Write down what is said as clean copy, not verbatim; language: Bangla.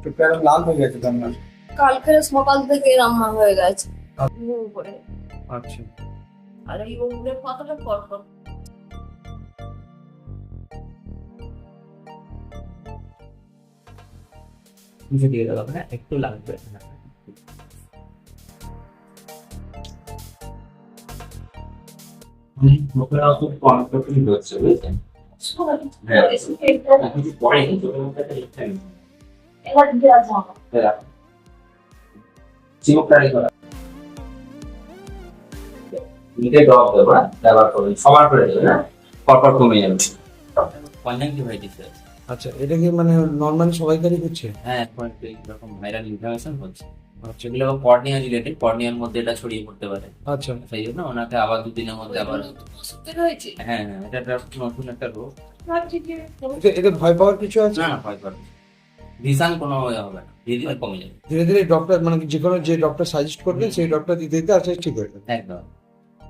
চোখটা একদম লাল হয়ে গেছে কেন? কালকে সকাল থেকে রান্না হয়ে গেছে উপরে। আচ্ছা, আর এই উমরের পাতাটা পর নিচে দিয়ে দেবো, হ্যাঁ একটু লাগবে। লোকেরা খুব কনফিডেন্ট হচ্ছে, বুঝছেন? হ্যাঁ, কিছু পরে কিন্তু এবার দেওয়া যাবে। চিমকটারি করা নিতে ডব দেবো না, ব্যবহার করবেন সবার করে দেবে না, পরপর কমে যাবে। কনজাংটিভাইটিস আছে। আচ্ছা, এটা কি মানে নর্মালি সবাইকারই হচ্ছে? হ্যাঁ, এখন এরকম ভাইরাল ইনফ্লামেশন হচ্ছে। যেগুলো কর্নিয়া রিলেটেড, কর্নিয়ার মধ্যে এটা ছড়িয়ে পড়তে পারে। আচ্ছা, সেই জন্য ওনাকে আবার দুদিনের মধ্যে আবার ওষুধ হয়েছে। হ্যাঁ হ্যাঁ, এটা একটা নতুন একটা রোগ। ভাবছি যে এতে ভয় পাওয়ার কিছু আছে? না না, ভয় পাবেন, ভীষণ কোনো হবে না, ধীরে ধীরে কমে যাবে ধীরে ধীরে ডক্টর মানে যে কোনো যে ডক্টর সাজেস্ট করবেন সেই ডক্টর দিতে দিতে আস্তে আস্তে ঠিক হয়ে যাবে। একদম।